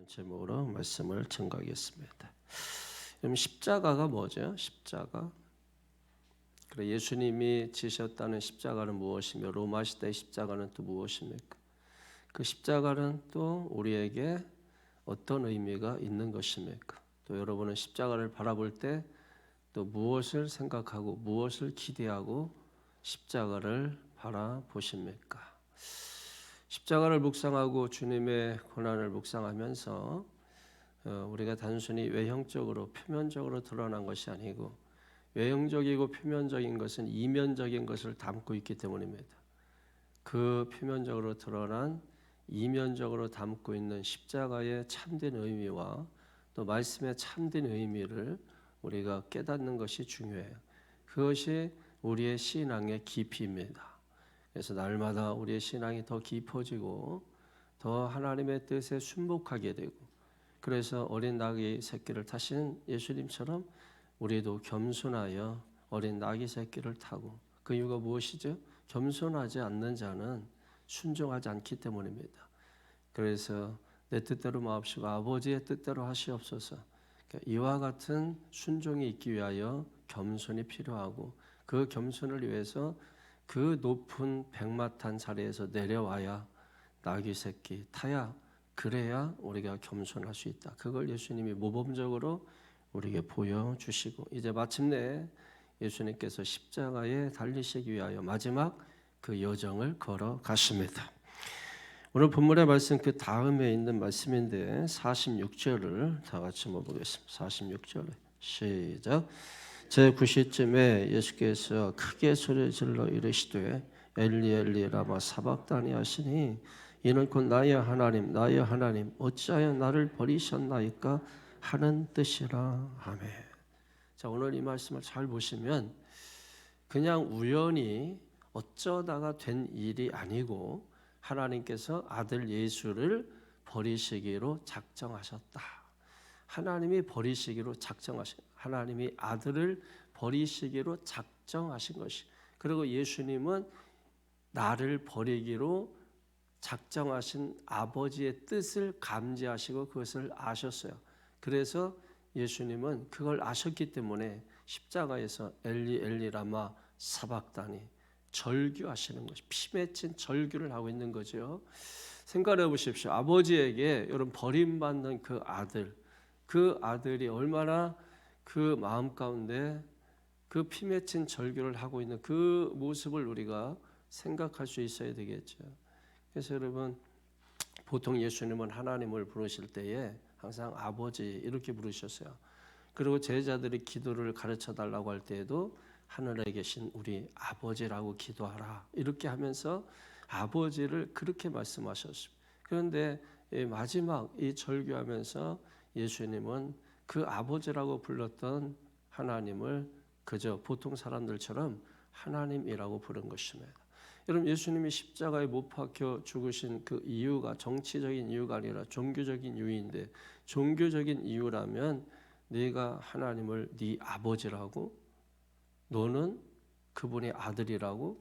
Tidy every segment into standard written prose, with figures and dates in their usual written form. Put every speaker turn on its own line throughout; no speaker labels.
제목으로 말씀을 증거하겠습니다. 그럼 십자가가 뭐죠? 십자가. 그래 예수님이 지셨다는 십자가는 무엇이며 로마 시대의 십자가는 또 무엇입니까? 그 십자가는 또 우리에게 어떤 의미가 있는 것입니까? 또 여러분은 십자가를 바라볼 때 또 무엇을 생각하고 무엇을 기대하고 십자가를 바라보십니까? 십자가를 묵상하고 주님의 고난을 묵상하면서 우리가 단순히 외형적으로 표면적으로 드러난 것이 아니고 외형적이고 표면적인 것은 이면적인 것을 담고 있기 때문입니다. 그 표면적으로 드러난 이면적으로 담고 있는 십자가의 참된 의미와 또 말씀의 참된 의미를 우리가 깨닫는 것이 중요해요. 그것이 우리의 신앙의 깊이입니다. 그래서 날마다 우리의 신앙이 더 깊어지고 더 하나님의 뜻에 순복하게 되고, 그래서 어린 나귀 새끼를 타신 예수님처럼 우리도 겸손하여 어린 나귀 새끼를 타고, 그 이유가 무엇이죠? 겸손하지 않는 자는 순종하지 않기 때문입니다. 그래서 내 뜻대로 마옵시고 아버지의 뜻대로 하시옵소서. 이와 같은 순종이 있기 위하여 겸손이 필요하고, 그 겸손을 위해서 그 높은 백마탄 자리에서 내려와야 나귀 새끼 타야, 그래야 우리가 겸손할 수 있다. 그걸 예수님이 모범적으로 우리에게 보여주시고, 이제 마침내 예수님께서 십자가에 달리시기 위하여 마지막 그 여정을 걸어가십니다. 오늘 본문의 말씀 그 다음에 있는 말씀인데 46절을 다 같이 보겠습니다. 46절 시작. 제9시쯤에 예수께서 크게 소리질러 이르시되 엘리 엘리 라마 사박다니 하시니 이는 곧 나의 하나님 나의 하나님 어찌하여 나를 버리셨나이까 하는 뜻이라. 아멘. 자, 오늘 이 말씀을 잘 보시면 그냥 우연히 어쩌다가 된 일이 아니고 하나님께서 아들 예수를 버리시기로 작정하셨다. 하나님이 버리시기로 작정하신, 하나님이 아들을 버리시기로 작정하신 것이, 그리고 예수님은 나를 버리기로 작정하신 아버지의 뜻을 감지하시고 그것을 아셨어요. 그래서 예수님은 그걸 아셨기 때문에 십자가에서 엘리 엘리 라마 사박다니 절규하시는 것이, 피 맺힌 절규를 하고 있는 거죠. 생각해 보십시오. 아버지에게 여러분 버림받는 그 아들, 그 아들이 얼마나 그 마음 가운데 그 피 맺힌 절규를 하고 있는 그 모습을 우리가 생각할 수 있어야 되겠죠. 그래서 여러분 보통 예수님은 하나님을 부르실 때에 항상 아버지 이렇게 부르셨어요. 그리고 제자들이 기도를 가르쳐 달라고 할 때에도 하늘에 계신 우리 아버지라고 기도하라 이렇게 하면서 아버지를 그렇게 말씀하셨습니다. 그런데 마지막 이 절규하면서 예수님은 그 아버지라고 불렀던 하나님을 그저 보통 사람들처럼 하나님이라고 부른 것입니다. 여러분 예수님이 십자가에 못 박혀 죽으신 그 이유가 정치적인 이유가 아니라 종교적인 이유인데, 종교적인 이유라면 네가 하나님을 네 아버지라고, 너는 그분의 아들이라고,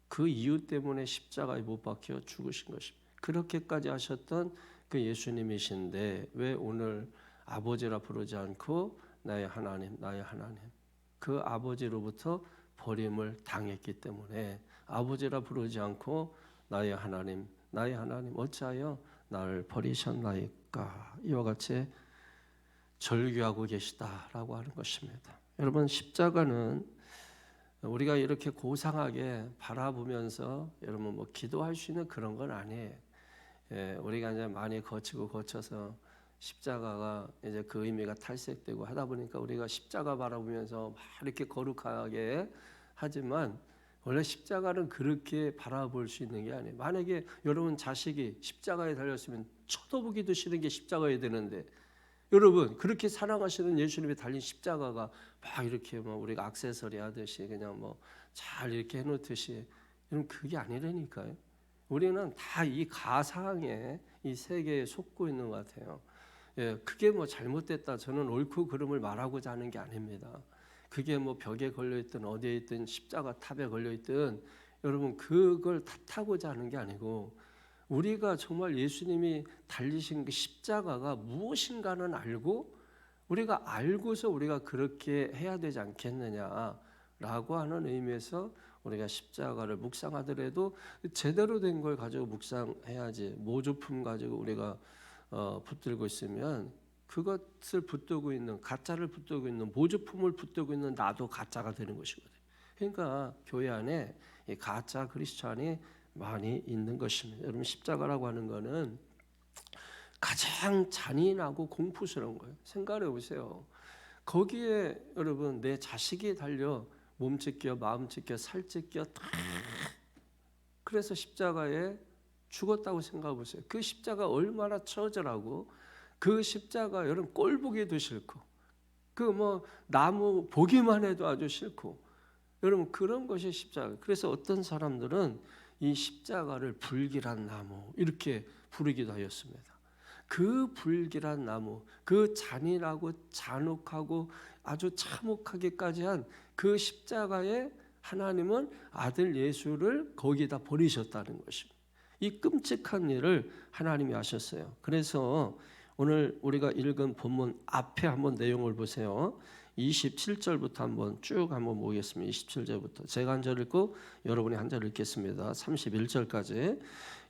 그 이유 때문에 십자가에 못 박혀 죽으신 것입니다. 그렇게까지 하셨던 그 예수님이신데 왜 오늘 아버지라 부르지 않고 나의 하나님 나의 하나님, 그 아버지로부터 버림을 당했기 때문에 아버지라 부르지 않고 나의 하나님 나의 하나님 어찌하여 나를 버리셨나이까 이와 같이 절규하고 계시다라고 하는 것입니다. 여러분 십자가는 우리가 이렇게 고상하게 바라보면서 여러분 뭐 기도할 수 있는 그런 건 아니에요. 우리가 이제 많이 거쳐서 십자가가 이제 그 의미가 탈색되고 하다 보니까 우리가 십자가 바라보면서 막 이렇게 거룩하게 하지만 원래 십자가는 그렇게 바라볼 수 있는 게 아니에요. 만약에 여러분 자식이 십자가에 달렸으면 쳐다보기도 싫은 게 십자가에 되는데, 여러분 그렇게 사랑하시는 예수님이 달린 십자가가 막 이렇게 뭐 우리가 액세서리 하듯이 그냥 뭐 잘 이렇게 해놓듯이, 여러분 그게 아니라니까요. 우리는 다 이 가상의 이 세계에 속고 있는 것 같아요. 그게 뭐 잘못됐다, 저는 옳고 그름을 말하고자 하는 게 아닙니다. 그게 뭐 벽에 걸려있든 어디에 있든 십자가 탑에 걸려있든 여러분 그걸 탓하고자 하는 게 아니고, 우리가 정말 예수님이 달리신 그 십자가가 무엇인가는 알고 우리가 알고서 우리가 그렇게 해야 되지 않겠느냐라고 하는 의미에서 우리가 십자가를 묵상하더라도 제대로 된 걸 가지고 묵상해야지, 모조품 가지고 우리가 붙들고 있으면 그것을 붙들고 있는, 가짜를 붙들고 있는, 모조품을 붙들고 있는 나도 가짜가 되는 것이거든요. 그러니까 교회 안에 이 가짜 그리스도인이 많이 있는 것입니다. 여러분, 십자가라고 하는 거는 가장 잔인하고 공포스러운 거예요. 생각해 보세요. 거기에 여러분 내 자식이 달려 몸 찢겨, 마음 찢겨, 살 찢겨 다. 그래서 십자가에 죽었다고 생각해 보세요. 그 십자가 얼마나 처절하고, 그 십자가 여러분 꼴 보기도 싫고, 그 뭐 나무 보기만 해도 아주 싫고, 여러분 그런 것이 십자가. 그래서 어떤 사람들은 이 십자가를 불길한 나무 이렇게 부르기도 하였습니다. 그 불길한 나무, 그 잔인하고 잔혹하고 아주 참혹하기까지 한 그 십자가에 하나님은 아들 예수를 거기다 버리셨다는 것입니다. 이 끔찍한 일을 하나님이 하셨어요. 그래서 오늘 우리가 읽은 본문 앞에 한번 내용을 보세요. 27절부터 한번 쭉 한번 보겠습니다. 27절부터 제가 한 절 읽고 여러분이 한 절 읽겠습니다. 31절까지.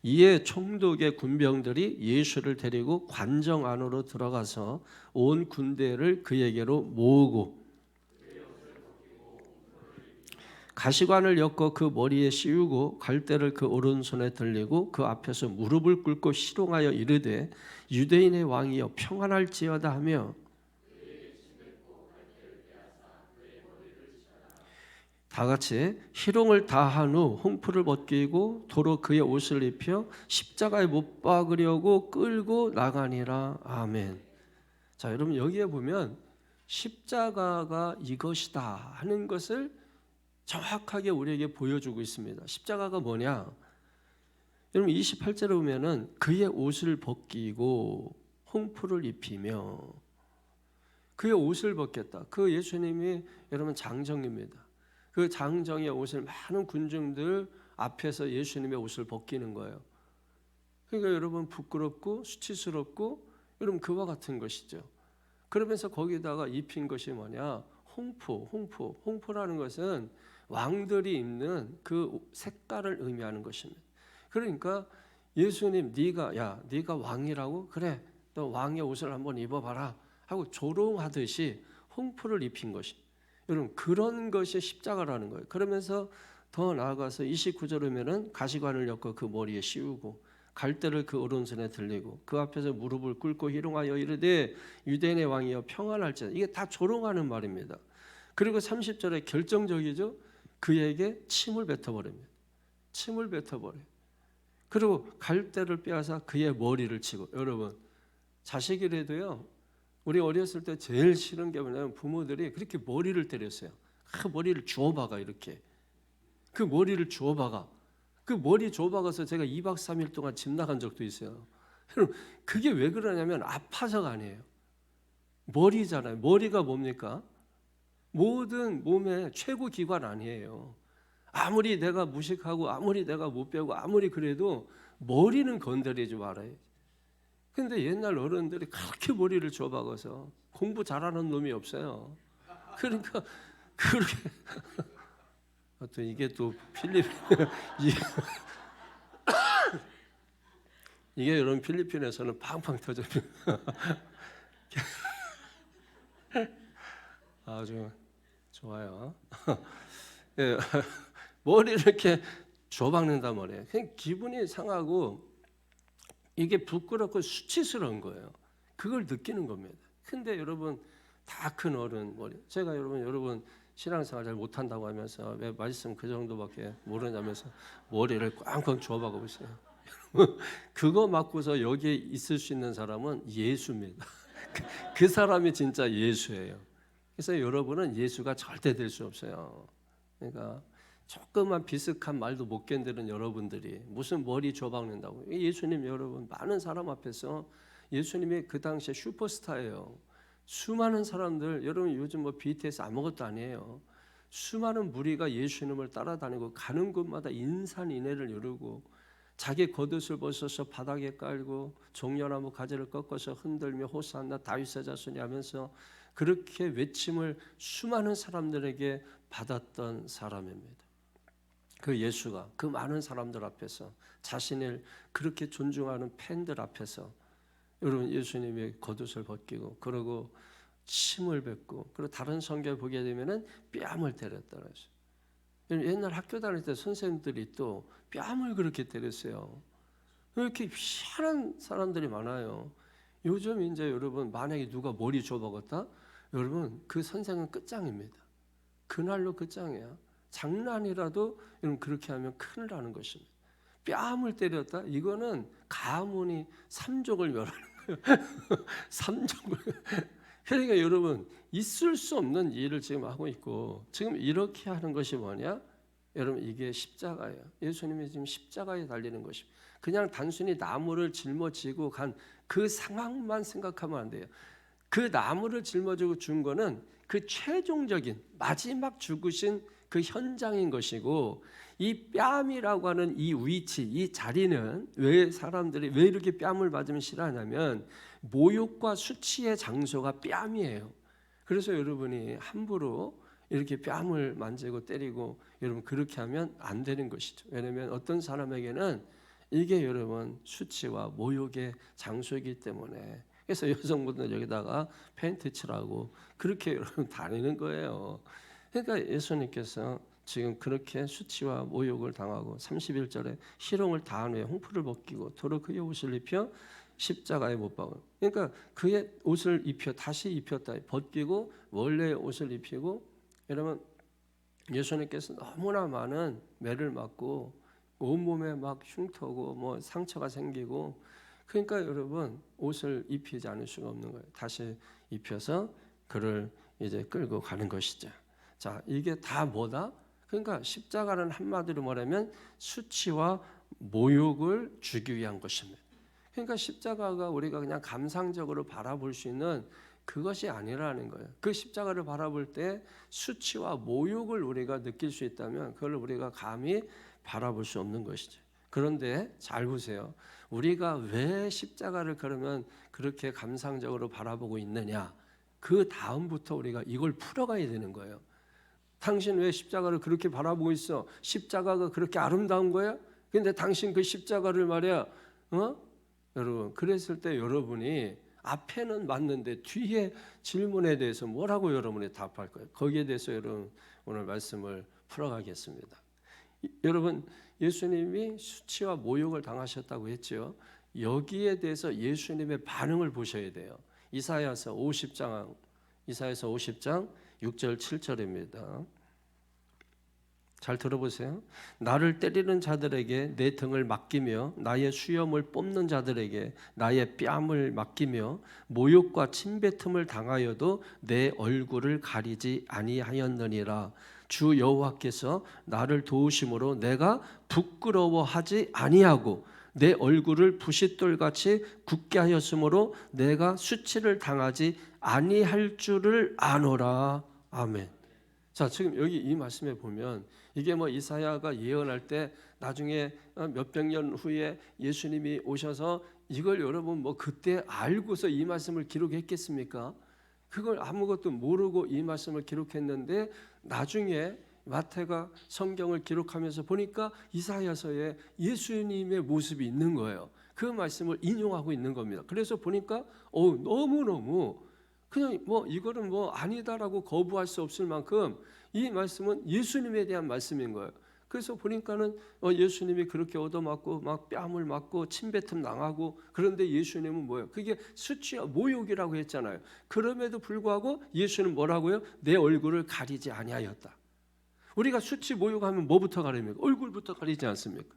이에 총독의 군병들이 예수를 데리고 관정 안으로 들어가서 온 군대를 그에게로 모으고 가시관을 엮어 그 머리에 씌우고 갈대를 그 오른손에 들리고 그 앞에서 무릎을 꿇고 희롱하여 이르되 유대인의 왕이여 평안할지어다 하며 다 같이 희롱을 다한 후 홍풀을 벗기고 도로 그의 옷을 입혀 십자가에 못 박으려고 끌고 나가니라. 아멘. 자, 여러분 여기에 보면 십자가가 이것이다 하는 것을 정확하게 우리에게 보여주고 있습니다. 십자가가 뭐냐? 여러분 28절에 보면은 그의 옷을 벗기고 홍풀을 입히며, 그의 옷을 벗겼다. 그 예수님이 여러분 장정입니다. 그 장정의 옷을 많은 군중들 앞에서 예수님의 옷을 벗기는 거예요. 그러니까 여러분 부끄럽고 수치스럽고 여러분 그와 같은 것이죠. 그러면서 거기다가 입힌 것이 뭐냐? 홍포라는 것은 왕들이 입는 그 색깔을 의미하는 것입니다. 그러니까 예수님 네가 왕이라고? 그래, 너 왕의 옷을 한번 입어봐라 하고 조롱하듯이 홍포를 입힌 것이, 여러분 그런 것이 십자가라는 거예요. 그러면서 더 나아가서 29절에 보면은 가시관을 엮어 그 머리에 씌우고 갈대를 그 오른손에 들리고 그 앞에서 무릎을 꿇고 희롱하여 이르되 유대인의 왕이여 평안할지어다. 이게 다 조롱하는 말입니다. 그리고 30절에 결정적이죠. 그에게 침을 뱉어버립니다. 침을 뱉어버려요. 그리고 갈대를 빼앗아 그의 머리를 치고, 여러분 자식이라도요, 우리 어렸을 때 제일 싫은 게 뭐냐면 부모들이 그렇게 머리를 때렸어요. 머리를 주워박아. 이렇게 그 머리를 주워박아. 그 머리 주워박아서 제가 2박 3일 동안 집 나간 적도 있어요. 여러분 그게 왜 그러냐면 아파서가 아니에요. 머리잖아요. 머리가 뭡니까? 모든 몸의 최고 기관 아니에요. 아무리 내가 무식하고 아무리 내가 못 배우고 아무리 그래도 머리는 건드리지 말아요. 근데 옛날 어른들이 그렇게 머리를 줘박아서 공부 잘하는 놈이 없어요. 그러니까 그렇게 또 이게 또 필리핀 이게 여러분 필리핀에서는 팡팡 터집니다. 아주 좋아요. 예, 머리를 이렇게 줘박는단 말이에요. 그냥 기분이 상하고 이게 부끄럽고 수치스러운 거예요. 그걸 느끼는 겁니다. 근데 여러분 다 큰 어른 머리. 제가 여러분 신앙생활 잘 못한다고 하면서 왜 말씀 그 정도밖에 모르냐면서 머리를 꽝꽝 줘박고 있어요. 그거 맞고서 여기에 있을 수 있는 사람은 예수입니다. 그 사람이 진짜 예수예요. 그래서 여러분은 예수가 절대 될 수 없어요. 그러니까 조금만 비슷한 말도 못 견디는 여러분들이 무슨 머리 줘박는다고. 예수님 여러분 많은 사람 앞에서 예수님이 그 당시에 슈퍼스타예요. 수많은 사람들, 여러분 요즘 뭐 BTS 아무것도 아니에요. 수많은 무리가 예수님을 따라다니고 가는 곳마다 인산인해를 이루고 자기 겉옷을 벗어서 바닥에 깔고 종려나무 가지를 꺾어서 흔들며 호산나 다윗의 자손이 하면서 그렇게 외침을 수많은 사람들에게 받았던 사람입니다. 그 예수가 그 많은 사람들 앞에서 자신을 그렇게 존중하는 팬들 앞에서 여러분 예수님이 겉옷을 벗기고 그러고 침을 뱉고 그리고 다른 성경을 보게 되면은 뺨을 때렸다 그랬어요. 옛날 학교 다닐 때 선생님들이 또 뺨을 그렇게 때렸어요. 이렇게 희한한 사람들이 많아요. 요즘 이제 여러분 만약에 누가 머리 줘먹었다? 여러분 그 선생은 끝장입니다. 그날로 끝장이야. 장난이라도 여러분 그렇게 하면 큰일 나는 것입니다. 뺨을 때렸다? 이거는 가문이 삼족을 멸하는 거예요. 삼족을. 그러니까 여러분 있을 수 없는 일을 지금 하고 있고 지금 이렇게 하는 것이 뭐냐? 여러분 이게 십자가예요. 예수님이 지금 십자가에 달리는 것입니다. 그냥 단순히 나무를 짊어지고 간 그 상황만 생각하면 안 돼요. 그 나무를 짊어지고 준 거는 그 최종적인 마지막 죽으신 그 현장인 것이고 이 뺨이라고 하는 이 위치, 이 자리는 왜 사람들이 왜 이렇게 뺨을 맞으면 싫어하냐면 모욕과 수치의 장소가 뺨이에요. 그래서 여러분이 함부로 이렇게 뺨을 만지고 때리고 여러분 그렇게 하면 안 되는 것이죠. 왜냐하면 어떤 사람에게는 이게 여러분 수치와 모욕의 장소이기 때문에 그래서 여성분들 여기다가 팬티 칠하고 그렇게 여러분 다니는 거예요. 그러니까 예수님께서 지금 그렇게 수치와 모욕을 당하고 31절에 희롱을 당한 후에 홍풀을 벗기고 도로 그의 옷을 입혀 십자가에 못 박은. 그러니까 그의 옷을 입혀 다시 입혔다 벗기고 원래의 옷을 입히고 여러분 예수님께서 너무나 많은 매를 맞고 온몸에 막 흉터고 뭐 상처가 생기고 그러니까 여러분 옷을 입히지 않을 수가 없는 거예요. 다시 입혀서 그를 이제 끌고 가는 것이죠. 자, 이게 다 뭐다? 그러니까 십자가는 한마디로 말하면 수치와 모욕을 주기 위한 것입니다. 그러니까 십자가가 우리가 그냥 감상적으로 바라볼 수 있는 그것이 아니라는 거예요. 그 십자가를 바라볼 때 수치와 모욕을 우리가 느낄 수 있다면 그걸 우리가 감히 바라볼 수 없는 것이죠. 그런데 잘 보세요. 우리가 왜 십자가를 그러면 그렇게 감상적으로 바라보고 있느냐? 그 다음부터 우리가 이걸 풀어가야 되는 거예요. 당신 왜 십자가를 그렇게 바라보고 있어? 십자가가 그렇게 아름다운 거야? 근데 당신 그 십자가를 말이야, 여러분, 그랬을 때 여러분이 앞에는 맞는데 뒤에 질문에 대해서 뭐라고 여러분이 답할 거예요? 거기에 대해서 여러분 오늘 말씀을 풀어가겠습니다. 여러분 예수님이 수치와 모욕을 당하셨다고 했죠. 여기에 대해서 예수님의 반응을 보셔야 돼요. 이사야서 50장 6절 7절입니다. 잘 들어보세요. 나를 때리는 자들에게 내 등을 맡기며 나의 수염을 뽑는 자들에게 나의 뺨을 맡기며 모욕과 침뱉음을 당하여도 내 얼굴을 가리지 아니하였느니라. 주 여호와께서 나를 도우심으로 내가 부끄러워하지 아니하고 내 얼굴을 부싯돌같이 굳게 하였으므로 내가 수치를 당하지 아니할 줄을 아노라. 아멘. 자, 지금 여기 이 말씀에 보면 이게 뭐 이사야가 예언할 때 나중에 몇백 년 후에 예수님이 오셔서 이걸 여러분 뭐 그때 알고서 이 말씀을 기록했겠습니까? 그걸 아무것도 모르고 이 말씀을 기록했는데 나중에 마태가 성경을 기록하면서 보니까 이사야서에 예수님의 모습이 있는 거예요. 그 말씀을 인용하고 있는 겁니다. 그래서 보니까 너무너무 그냥 뭐 이거는 뭐 아니다라고 거부할 수 없을 만큼 이 말씀은 예수님에 대한 말씀인 거예요. 그래서 보니까는 예수님이 그렇게 얻어맞고 막 뺨을 맞고 침뱉음 당하고 그런데 예수님은 뭐예요? 그게 수치와 모욕이라고 했잖아요. 그럼에도 불구하고 예수는 뭐라고요? 내 얼굴을 가리지 아니하였다. 우리가 수치 모욕하면 뭐부터 가립니까? 얼굴부터 가리지 않습니까?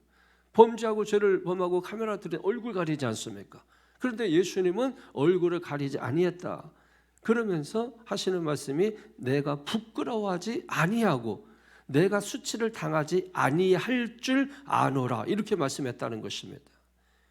범죄하고 죄를 범하고 카메라 들에 얼굴 가리지 않습니까? 그런데 예수님은 얼굴을 가리지 아니했다. 그러면서 하시는 말씀이 내가 부끄러워하지 아니하고 내가 수치를 당하지 아니할 줄 아노라 이렇게 말씀했다는 것입니다.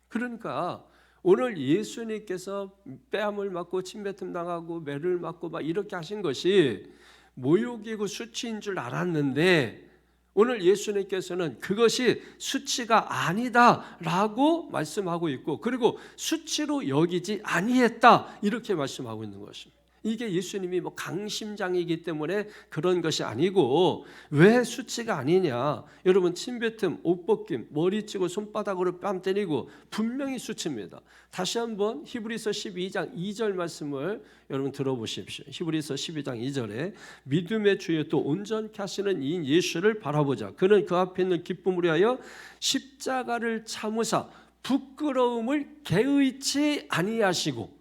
그러니까 오늘 예수님께서 뺨을 맞고 침뱉음 당하고 매를 맞고 막 이렇게 하신 것이 모욕이고 수치인 줄 알았는데 오늘 예수님께서는 그것이 수치가 아니다라고 말씀하고 있고, 그리고 수치로 여기지 아니했다 이렇게 말씀하고 있는 것입니다. 이게 예수님이 뭐 강심장이기 때문에 그런 것이 아니고, 왜 수치가 아니냐? 여러분, 침뱉음, 옷 벗김, 머리 찌고 손바닥으로 뺨 때리고 분명히 수치입니다. 다시 한번 히브리서 12장 2절 말씀을 여러분 들어보십시오. 히브리서 12장 2절에 믿음의 주여 또 온전케 하시는 이인 예수를 바라보자. 그는 그 앞에 있는 기쁨을 위하여 십자가를 참으사 부끄러움을 개의치 아니하시고,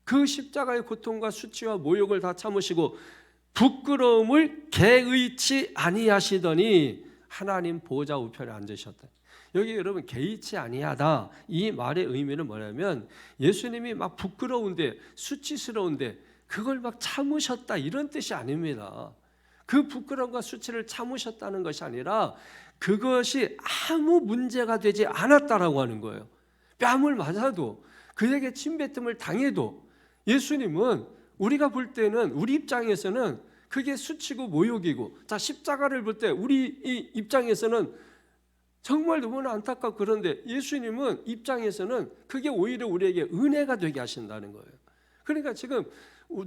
그 십자가의 고통과 수치와 모욕을 다 참으시고 부끄러움을 개의치 아니하시더니 하나님 보좌 우편에 앉으셨다. 여기 여러분, 개의치 아니하다 이 말의 의미는 뭐냐면, 예수님이 막 부끄러운데 수치스러운데 그걸 막 참으셨다 이런 뜻이 아닙니다. 그 부끄러움과 수치를 참으셨다는 것이 아니라 그것이 아무 문제가 되지 않았다라고 하는 거예요. 뺨을 맞아도, 그에게 침뱉음을 당해도 예수님은, 우리가 볼 때는, 우리 입장에서는 그게 수치고 모욕이고, 자, 십자가를 볼 때 우리 입장에서는 정말 너무나 안타깝고, 그런데 예수님은 입장에서는 그게 오히려 우리에게 은혜가 되게 하신다는 거예요. 그러니까 지금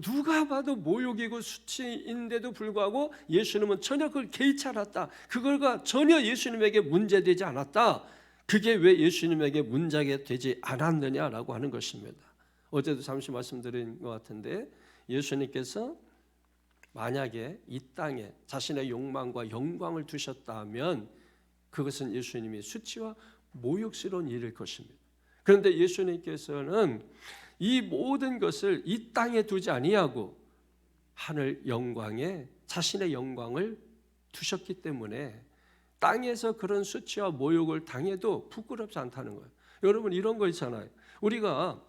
누가 봐도 모욕이고 수치인데도 불구하고 예수님은 전혀 그걸 개의치 않았다. 그걸가 전혀 예수님에게 문제되지 않았다. 그게 왜 예수님에게 문제가 되지 않았느냐라고 하는 것입니다. 어제도 잠시 말씀드린 것 같은데, 예수님께서 만약에 이 땅에 자신의 욕망과 영광을 두셨다면 그것은 예수님이 수치와 모욕스러운 일일 것입니다. 그런데 예수님께서는 이 모든 것을 이 땅에 두지 아니하고 하늘 영광에 자신의 영광을 두셨기 때문에 땅에서 그런 수치와 모욕을 당해도 부끄럽지 않다는 거예요. 여러분, 이런 거 있잖아요. 우리가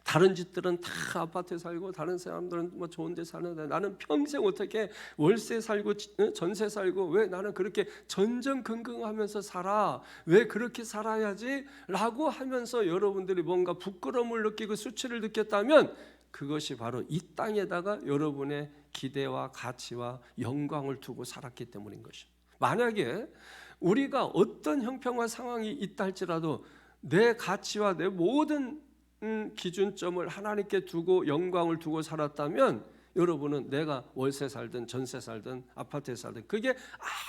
다른 집들은 다 아파트에 살고 다른 사람들은 뭐 좋은 데 사는데 나는 평생 어떻게 월세 살고 전세 살고 왜 나는 그렇게 전전긍긍하면서 살아? 왜 그렇게 살아야지? 라고 하면서 여러분들이 뭔가 부끄러움을 느끼고 수치를 느꼈다면 그것이 바로 이 땅에다가 여러분의 기대와 가치와 영광을 두고 살았기 때문인 것입니다. 만약에 우리가 어떤 형편과 상황이 있다 할지라도 내 가치와 내 모든 기준점을 하나님께 두고 영광을 두고 살았다면 여러분은 내가 월세 살든 전세 살든 아파트에 살든 그게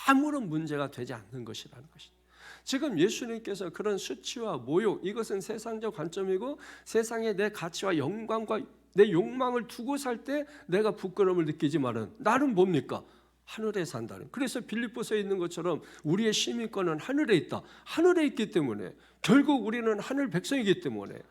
아무런 문제가 되지 않는 것이라는 것입니다. 지금 예수님께서 그런 수치와 모욕, 이것은 세상적 관점이고 세상에 내 가치와 영광과 내 욕망을 두고 살 때 내가 부끄러움을 느끼지만은 나는 뭡니까? 하늘에 산다는. 그래서 빌립보서에 있는 것처럼 우리의 시민권은 하늘에 있다. 하늘에 있기 때문에, 결국 우리는 하늘 백성이기 때문에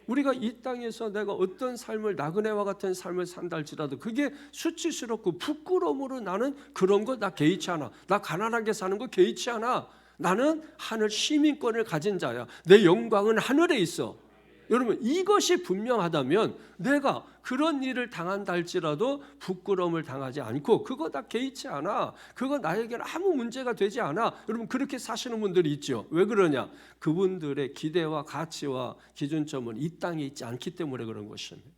우리가 이 땅에서 내가 어떤 삶을, 나그네와 같은 삶을 산다 할지라도 그게 수치스럽고 부끄러움으로 나는 그런 거 나 개의치 않아. 나 가난하게 사는 거 개의치 않아. 나는 하늘 시민권을 가진 자야. 내 영광은 하늘에 있어. 여러분, 이것이 분명하다면 내가 그런 일을 당한다 할지라도 부끄러움을 당하지 않고 그거 다 개의치 않아. 그거 나에게는 아무 문제가 되지 않아. 여러분, 그렇게 사시는 분들이 있죠. 왜 그러냐? 그분들의 기대와 가치와 기준점은 이 땅에 있지 않기 때문에 그런 것입니다.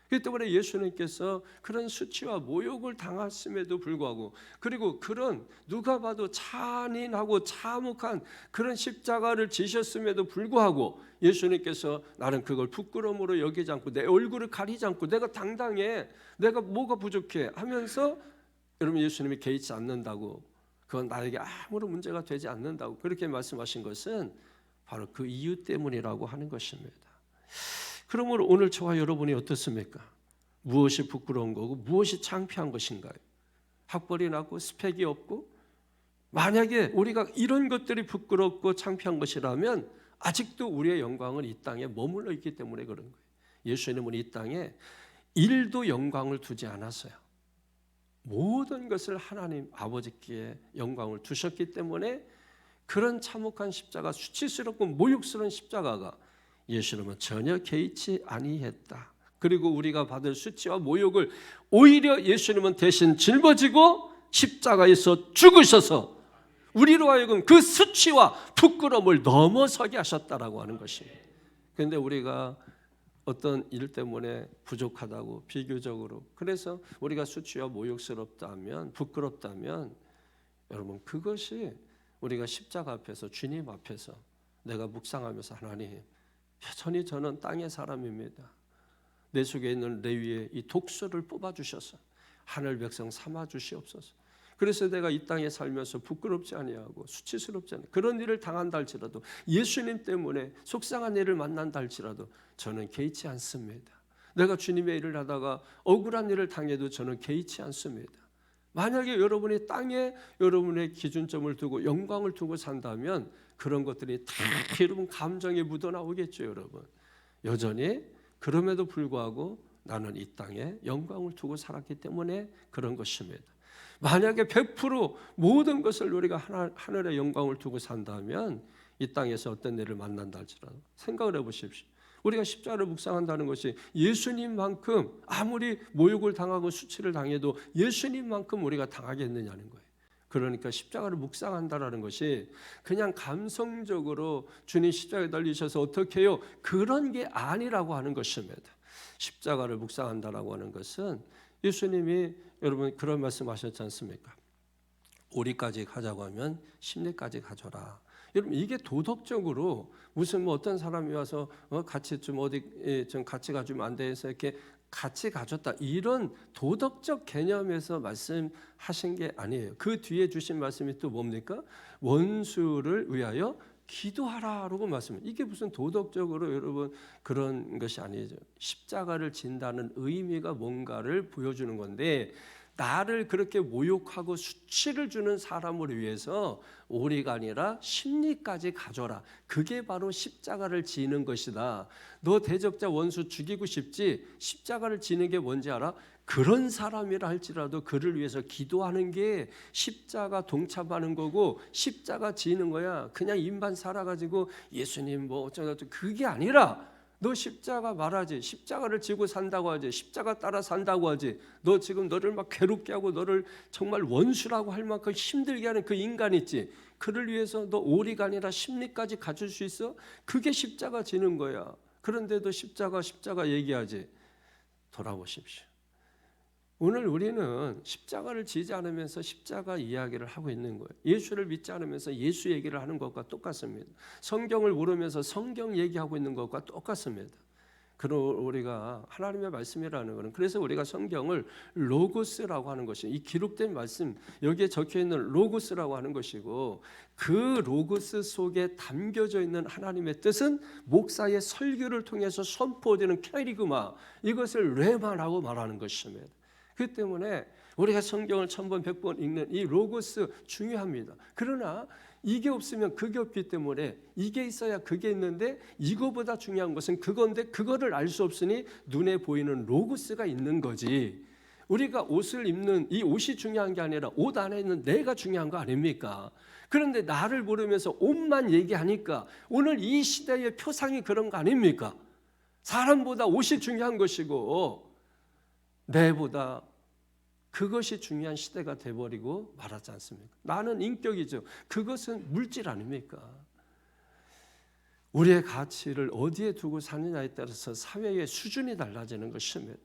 그렇기 때문에 예수님께서 그런 수치와 모욕을 당했음에도 불구하고, 그리고 그런 누가 봐도 잔인하고 참혹한 그런 십자가를 지셨음에도 불구하고 예수님께서 나는 그걸 부끄러움으로 여기지 않고 내 얼굴을 가리지 않고 내가 당당해, 내가 뭐가 부족해 하면서 여러분, 예수님이 개의치 않는다고, 그건 나에게 아무런 문제가 되지 않는다고 그렇게 말씀하신 것은 바로 그 이유 때문이라고 하는 것입니다. 그러므로 오늘 저와 여러분이 어떻습니까? 무엇이 부끄러운 거고 무엇이 창피한 것인가요? 학벌이 낮고 스펙이 없고, 만약에 우리가 이런 것들이 부끄럽고 창피한 것이라면 아직도 우리의 영광은 이 땅에 머물러 있기 때문에 그런 거예요. 예수님은 이 땅에 일도 영광을 두지 않았어요. 모든 것을 하나님 아버지께 영광을 두셨기 때문에 그런 참혹한 십자가, 수치스럽고 모욕스러운 십자가가 예수님은 전혀 개의치 아니했다. 그리고 우리가 받을 수치와 모욕을 오히려 예수님은 대신 짊어지고 십자가에서 죽으셔서 우리로 하여금 그 수치와 부끄러움을 넘어서게 하셨다라고 하는 것입니다. 그런데 우리가 어떤 일 때문에 부족하다고 비교적으로, 그래서 우리가 수치와 모욕스럽다면, 부끄럽다면 여러분, 그것이 우리가 십자가 앞에서, 주님 앞에서 내가 묵상하면서, 하나님, 여전히 저는 땅의 사람입니다. 내 속에 있는 레위의 이 독소를 뽑아주셔서 하늘 백성 삼아 주시옵소서. 그래서 내가 이 땅에 살면서 부끄럽지 아니하고 수치스럽지 않아요. 그런 일을 당한다 할지라도, 예수님 때문에 속상한 일을 만난다 할지라도 저는 개의치 않습니다. 내가 주님의 일을 하다가 억울한 일을 당해도 저는 개의치 않습니다. 만약에 여러분이 땅에 여러분의 기준점을 두고 영광을 두고 산다면 그런 것들이 다 여러분 감정에 묻어나오겠죠. 여러분, 여전히 그럼에도 불구하고 나는 이 땅에 영광을 두고 살았기 때문에 그런 것입니다. 만약에 100% 모든 것을 우리가 하늘의 영광을 두고 산다면 이 땅에서 어떤 일을 만난다 할지라도 생각을 해보십시오. 우리가 십자가를 묵상한다는 것이 예수님만큼 아무리 모욕을 당하고 수치를 당해도 예수님만큼 우리가 당하겠느냐는 거예요. 그러니까 십자가를 묵상한다라는 것이 그냥 감성적으로 주님 십자가에 달리셔서 어떻게 해요? 그런 게 아니라고 하는 것입니다. 십자가를 묵상한다라고 하는 것은 예수님이 여러분 그런 말씀하셨지 않습니까? 오리까지 가자고 하면 십리까지 가져라. 여러분, 이게 도덕적으로 무슨 뭐 어떤 사람이 와서 같이 좀 어디 좀 같이 가주면 안 돼 해서 이렇게 같이 가졌다, 이런 도덕적 개념에서 말씀하신 게 아니에요. 그 뒤에 주신 말씀이 또 뭡니까? 원수를 위하여 기도하라라고 말씀해요. 이게 무슨 도덕적으로 여러분 그런 것이 아니죠. 십자가를 진다는 의미가 뭔가를 보여주는 건데, 나를 그렇게 모욕하고 수치를 주는 사람을 위해서 오리가 아니라 십리까지 가져라. 그게 바로 십자가를 지는 것이다. 너 대적자 원수 죽이고 싶지? 십자가를 지는 게 뭔지 알아? 그런 사람이라 할지라도 그를 위해서 기도하는 게 십자가 동참하는 거고 십자가 지는 거야. 그냥 입만 살아가지고 예수님 뭐 어쩌고 그게 아니라, 너 십자가 말하지, 십자가를 지고 산다고 하지, 십자가 따라 산다고 하지, 너 지금 너를 막 괴롭게 하고 너를 정말 원수라고 할 만큼 힘들게 하는 그 인간 있지, 그를 위해서 너 오리가 아니라 십리까지 가질 수 있어? 그게 십자가 지는 거야. 그런데도 십자가 얘기하지. 돌아보십시오. 오늘 우리는 십자가를 지지 않으면서 십자가 이야기를 하고 있는 거예요. 예수를 믿지 않으면서 예수 얘기를 하는 것과 똑같습니다. 성경을 모르면서 성경 얘기하고 있는 것과 똑같습니다. 그럼 우리가 하나님의 말씀이라는 것은, 그래서 우리가 성경을 로고스라고 하는 것이, 이 기록된 말씀 여기에 적혀 있는 로고스라고 하는 것이고, 그 로고스 속에 담겨져 있는 하나님의 뜻은 목사의 설교를 통해서 선포되는 캐리그마, 이것을 레마라고 말하는 것입니다. 그 때문에 우리가 성경을 1000번 100번 읽는 이 로고스 중요합니다. 그러나 이게 없으면 그게 없기 때문에, 이게 있어야 그게 있는데 이거보다 중요한 것은 그건데 그거를 알 수 없으니 눈에 보이는 로고스가 있는 거지. 우리가 옷을 입는 이 옷이 중요한 게 아니라 옷 안에 있는 내가 중요한 거 아닙니까? 그런데 나를 모르면서 옷만 얘기하니까 오늘 이 시대의 표상이 그런 거 아닙니까? 사람보다 옷이 중요한 것이고 내보다 그것이 중요한 시대가 돼버리고 말하지 않습니까? 나는 인격이죠. 그것은 물질 아닙니까? 우리의 가치를 어디에 두고 사느냐에 따라서 사회의 수준이 달라지는 것입니다.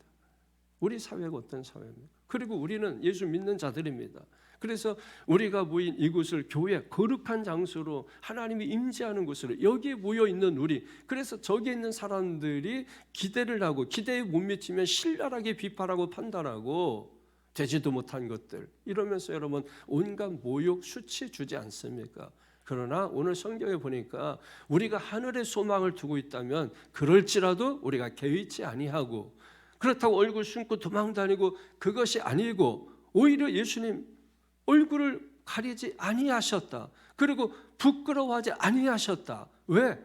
우리 사회가 어떤 사회입니까? 그리고 우리는 예수 믿는 자들입니다. 그래서 우리가 모인 이곳을 교회, 거룩한 장소로, 하나님이 임재하는 곳으로, 여기에 모여 있는 우리, 그래서 저기 있는 사람들이 기대를 하고 기대에 못 미치면 신랄하게 비판하고 판단하고 되지도 못한 것들 이러면서 여러분 온갖 모욕, 수치 주지 않습니까? 그러나 오늘 성경에 보니까 우리가 하늘의 소망을 두고 있다면 그럴지라도 우리가 개의치 아니하고, 그렇다고 얼굴 숨고 도망다니고 그것이 아니고, 오히려 예수님 얼굴을 가리지 아니하셨다. 그리고 부끄러워하지 아니하셨다. 왜?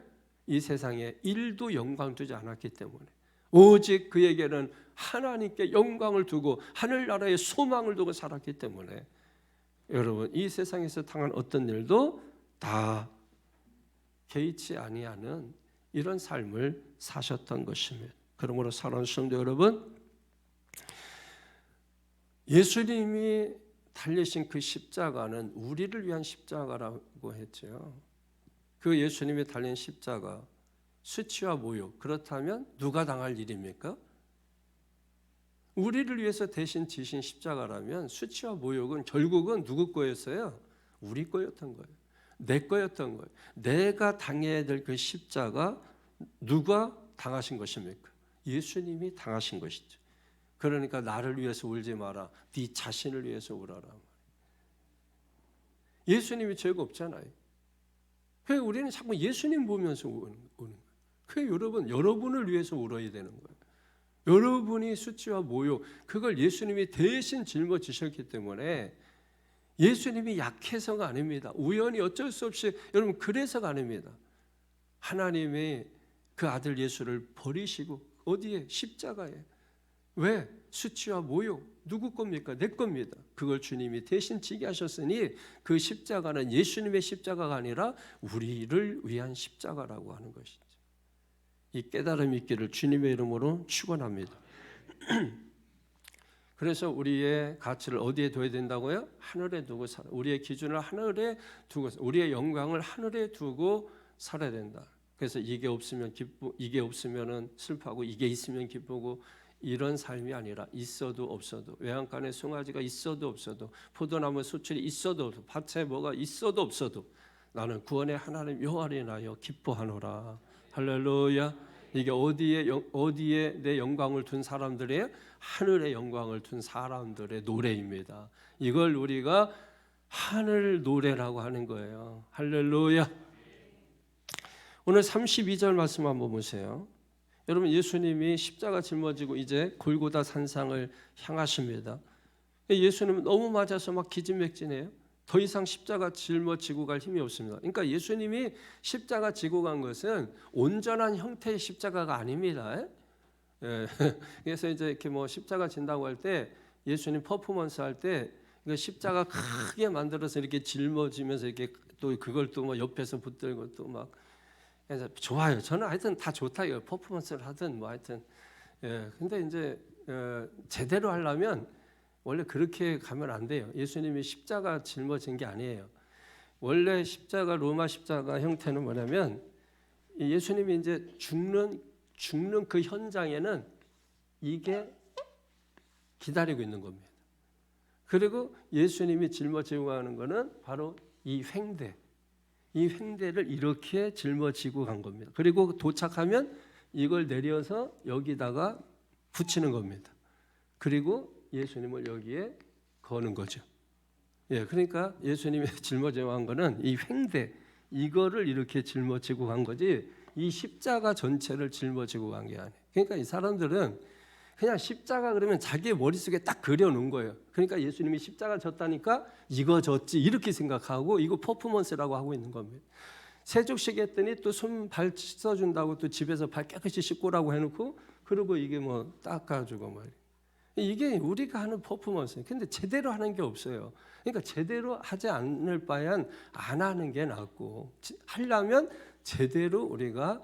이 세상에 일도 영광 두지 않았기 때문에. 오직 그에게는 하나님께 영광을 두고 하늘나라의 소망을 두고 살았기 때문에 여러분 이 세상에서 당한 어떤 일도 다 개의치 아니하는 이런 삶을 사셨던 것입니다. 그러므로 사랑하는 성도 여러분, 예수님이 달리신 그 십자가는 우리를 위한 십자가라고 했죠. 그 예수님이 달린 십자가, 수치와 모욕, 그렇다면 누가 당할 일입니까? 우리를 위해서 대신 지신 십자가라면 수치와 모욕은 결국은 누구 거였어요? 우리 거였던 거예요. 내 거였던 거예요. 내가 당해야 될 그 십자가 누가 당하신 것입니까? 예수님이 당하신 것이죠. 그러니까 나를 위해서 울지 마라. 네 자신을 위해서 울어라. 예수님이 죄가 없잖아요. 왜 우리는 자꾸 예수님 보면서 우는 거예요? 그 여러분을 위해서 울어야 되는 거예요. 여러분이 수치와 모욕, 그걸 예수님이 대신 짊어지셨기 때문에 예수님이 약해서가 아닙니다. 우연히 어쩔 수 없이 여러분 그래서가 아닙니다. 하나님이 그 아들 예수를 버리시고 어디에? 십자가에. 왜? 수치와 모욕 누구 겁니까? 내 겁니다. 그걸 주님이 대신 지게 하셨으니 그 십자가는 예수님의 십자가가 아니라 우리를 위한 십자가라고 하는 것이죠. 이 깨달음이 있기를 주님의 이름으로 축원합니다. 그래서 우리의 가치를 어디에 둬야 된다고요? 하늘에 두고 살아. 우리의 기준을 하늘에 두고, 우리의 영광을 하늘에 두고 살아야 된다. 그래서 이게 없으면 기쁘, 이게 없으면은 슬퍼하고, 이게 있으면 기쁘고, 이런 삶이 아니라 있어도 없어도, 외양간에 송아지가 있어도 없어도, 포도나무 수출이 있어도 없어도, 밭에 뭐가 있어도 없어도 나는 구원의 하나님 여호와를 인하여 기뻐하노라. 할렐루야. 이게 어디에 내 영광을 둔 사람들의, 하늘의 영광을 둔 사람들의 노래입니다. 이걸 우리가 하늘 노래라고 하는 거예요. 할렐루야. 오늘 32절 말씀 한번 보세요. 여러분, 예수님이 십자가 짊어지고 이제 골고다 산상을 향하십니다. 예수님은 너무 맞아서 막 기진맥진해요. 더 이상 십자가 짊어지고 갈 힘이 없습니다. 그러니까 예수님이 십자가 지고 간 것은 온전한 형태의 십자가가 아닙니다. 예. 그래서 이제 이렇게 뭐 십자가 진다고 할 때, 예수님 퍼포먼스 할 때 십자가 크게 만들어서 이렇게 짊어지면서 이렇게 또 그걸 또 뭐 옆에서 붙들고 또 막, 그래서 좋아요. 저는 하여튼 다 좋다 이거, 퍼포먼스를 하든 뭐 하여튼. 예. 근데 이제 제대로 하려면 원래 그렇게 가면 안 돼요. 예수님이 십자가 짊어진 게 아니에요. 원래 십자가, 로마 십자가 형태는 뭐냐면, 예수님이 이제 죽는 그 현장에는 이게 기다리고 있는 겁니다. 그리고 예수님이 짊어지고 가는 거는 바로 이 횡대, 이 횡대를 이렇게 짊어지고 간 겁니다. 그리고 도착하면 이걸 내려서 여기다가 붙이는 겁니다. 그리고 예수님을 여기에 거는 거죠. 예, 그러니까 예수님이 짊어지고 간 거는 이 횡대, 이거를 이렇게 짊어지고 간 거지, 이 십자가 전체를 짊어지고 간 게 아니에요. 그러니까 이 사람들은 그냥 십자가 그러면 자기의 머릿속에 딱 그려놓은 거예요. 그러니까 예수님이 십자가 졌다니까 이거 졌지 이렇게 생각하고 이거 퍼포먼스라고 하고 있는 겁니다. 세족식 했더니 또 손 발 씻어준다고 또 집에서 발 깨끗이 씻고라고 해놓고, 그리고 이게 뭐 닦아주고 뭐 이게 우리가 하는 퍼포먼스예요. 근데 제대로 하는 게 없어요. 그러니까 제대로 하지 않을 바엔 안 하는 게 낫고, 하려면 제대로 우리가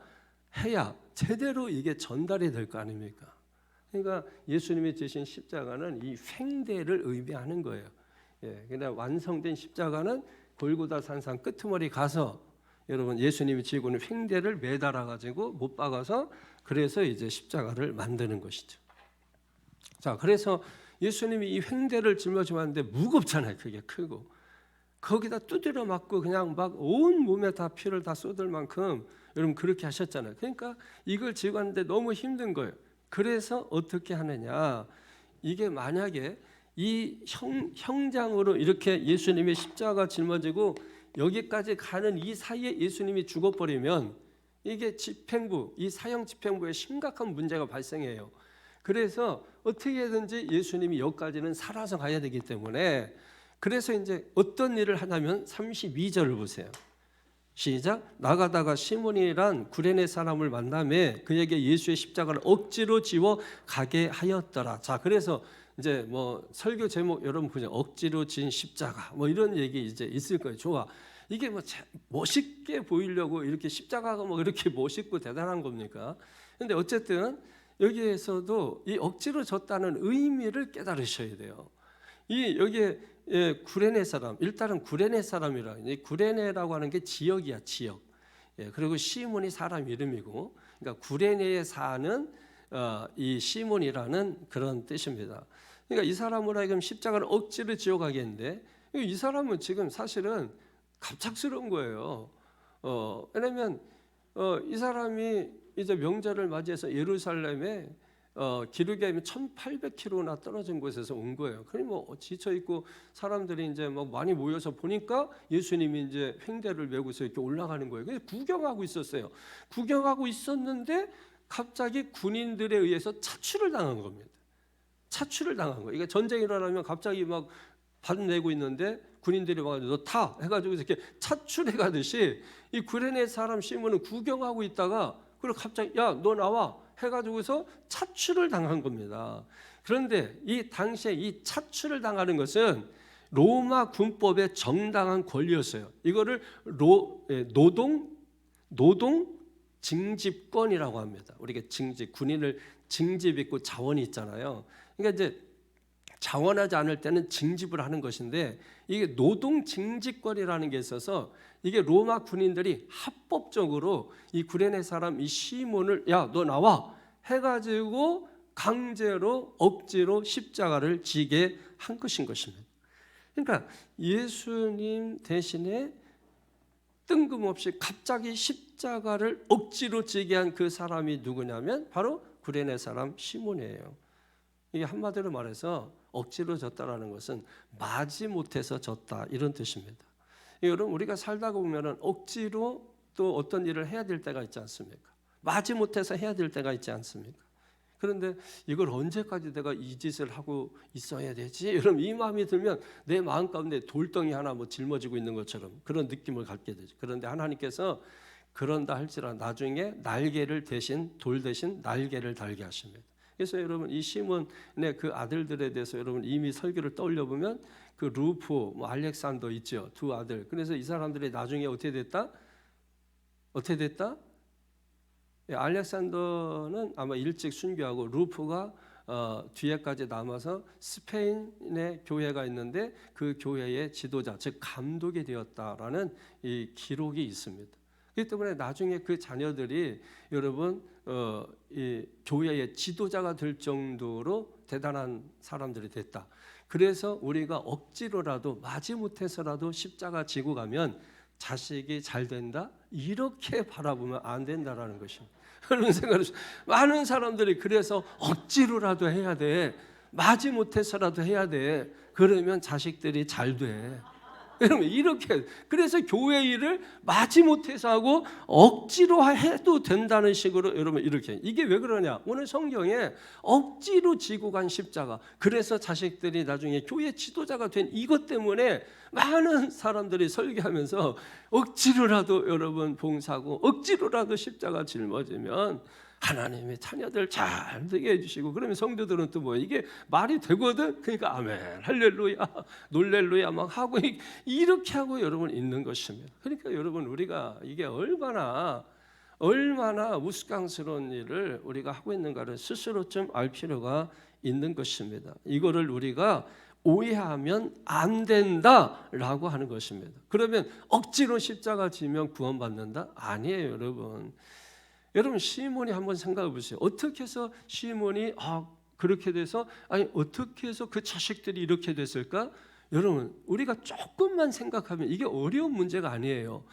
해야 제대로 이게 전달이 될 거 아닙니까? 그러니까 예수님이 지신 십자가는 이 횡대를 의미하는 거예요. 예, 근데 완성된 십자가는 골고다 산상 끄트머리 가서, 여러분 예수님이 지고 있는 횡대를 매달아 가지고 못 박아서, 그래서 이제 십자가를 만드는 것이죠. 자, 그래서 예수님이 이 횡대를 짊어지고 왔는데 무겁잖아요. 그게 크고 거기다 두드려 맞고 그냥 막 온 몸에 다 피를 다 쏟을 만큼 여러분 그렇게 하셨잖아요. 그러니까 이걸 지고 왔는데 너무 힘든 거예요. 그래서 어떻게 하느냐, 이게 만약에 이 형장으로 이렇게 예수님이 십자가 짊어지고 여기까지 가는 이 사이에 예수님이 죽어버리면 이게 집행부, 이 사형 집행부에 심각한 문제가 발생해요. 그래서 어떻게든지 예수님이 여기까지는 살아서 가야 되기 때문에, 그래서 이제 어떤 일을 하냐면 32절을 보세요. 시작. 나가다가 시몬이란 구레네 사람을 만나매 그에게 예수의 십자가를 억지로 지워 가게 하였더라. 자, 그래서 이제 뭐 설교 제목 여러분 그냥 억지로 진 십자가 뭐 이런 얘기 이제 있을 거예요. 좋아. 이게 뭐 멋있게 보이려고 이렇게 십자가가 뭐 이렇게 멋있고 대단한 겁니까? 근데 어쨌든 여기에서도 이 억지로 졌다는 의미를 깨달으셔야 돼요. 이 여기에 구레네 사람, 일단은 구레네 사람이라, 구레네라고 하는 게 지역이야, 지역. 그리고 시몬이 사람 이름이고, 그러니까 구레네에 사는 이 시몬이라는 그런 뜻입니다. 그러니까 이 사람으로 하여금 십자가를 억지로 지어가겠는데, 이 사람은 지금 사실은 갑작스러운 거예요. 왜냐하면 이 사람이 이제 명절을 맞이해서 예루살렘에 기록에 1,800km나 떨어진 곳에서 온 거예요. 그러니 뭐 지쳐 있고 사람들이 이제 막 많이 모여서 보니까 예수님이 이제 횡대를 메고서 이렇게 올라가는 거예요. 그래서 구경하고 있었어요. 구경하고 있었는데 갑자기 군인들에 의해서 차출을 당한 겁니다. 차출을 당한 거예요. 이게 전쟁이 일어나면 갑자기 막 반내고 있는데 군인들이 와가지고 너 타 해가지고 이렇게 차출해 가듯이 이 구레네 사람 시몬은 구경하고 있다가 그리고 갑자기 야 너 나와 해가지고서 차출을 당한 겁니다. 그런데 이 당시에 이 차출을 당하는 것은 로마 군법의 정당한 권리였어요. 이거를 노동 징집권이라고 합니다. 우리가 군인을 징집 있고 자원이 있잖아요. 그러니까 이제 자원하지 않을 때는 징집을 하는 것인데 이게 노동 징집권이라는 게 있어서 이게 로마 군인들이 합법적으로 이 구레네 사람 이 시몬을 야 너 나와 해가지고 강제로 억지로 십자가를 지게 한 것입니다. 그러니까 예수님 대신에 뜬금없이 갑자기 십자가를 억지로 지게 한 그 사람이 누구냐면 바로 구레네 사람 시몬이에요. 이게 한마디로 말해서 억지로 졌다라는 것은 마지못해서 졌다 이런 뜻입니다. 여러분 우리가 살다 보면은 억지로 또 어떤 일을 해야 될 때가 있지 않습니까? 마지못해서 해야 될 때가 있지 않습니까? 그런데 이걸 언제까지 내가 이 짓을 하고 있어야 되지? 여러분 이 마음이 들면 내 마음 가운데 돌덩이 하나 뭐 짊어지고 있는 것처럼 그런 느낌을 갖게 되죠. 그런데 하나님께서 그런다 할지라도 나중에 날개를 대신 돌 대신 날개를 달게 하십니다. 그래서 여러분 이 시몬의 그 아들들에 대해서 여러분 이미 설교를 떠올려 보면 그 루프, 알렉산더 있죠. 두 아들. 그래서 이 사람들이 나중에 어떻게 됐다? 알렉산더는 아마 일찍 순교하고 루프가 뒤에까지 남아서 스페인의 교회가 있는데 그 교회의 지도자, 즉 감독이 되었다라는 이 기록이 있습니다. 그렇기 때문에 나중에 그 자녀들이 여러분 이 교회의 지도자가 될 정도로 대단한 사람들이 됐다. 그래서 우리가 억지로라도 마지못해서라도 십자가 지고 가면 자식이 잘 된다? 이렇게 바라보면 안 된다라는 것입니다. 그런 생각을 많은 사람들이 그래서 억지로라도 해야 돼. 마지못해서라도 해야 돼. 그러면 자식들이 잘 돼. 여러분 이렇게 그래서 교회 일을 마지못해서 하고 억지로 해도 된다는 식으로 여러분 이렇게 이게 왜 그러냐? 오늘 성경에 억지로 지고 간 십자가 그래서 자식들이 나중에 교회 지도자가 된 이것 때문에 많은 사람들이 설교하면서 억지로라도 여러분 봉사하고 억지로라도 십자가 짊어지면 하나님의 자녀들 잘 되게 해주시고 그러면 성도들은 또 뭐 이게 말이 되거든. 그러니까 아멘, 할렐루야, 놀렐루야 막 하고 이렇게 하고 여러분 있는 것입니다. 그러니까 여러분 우리가 이게 얼마나 우스꽝스러운 일을 우리가 하고 있는가를 스스로 좀 알 필요가 있는 것입니다. 이거를 우리가 오해하면 안 된다라고 하는 것입니다. 그러면 억지로 십자가 지면 구원받는다? 아니에요, 여러분. 여러분 시몬이 한번 생각해 보세요. 어떻게 해서 시몬이 그렇게 돼서 어떻게 해서 그 자식들이 이렇게 됐을까? 여러분 우리가 조금만 생각하면 이게 어려운 문제가 아니에요.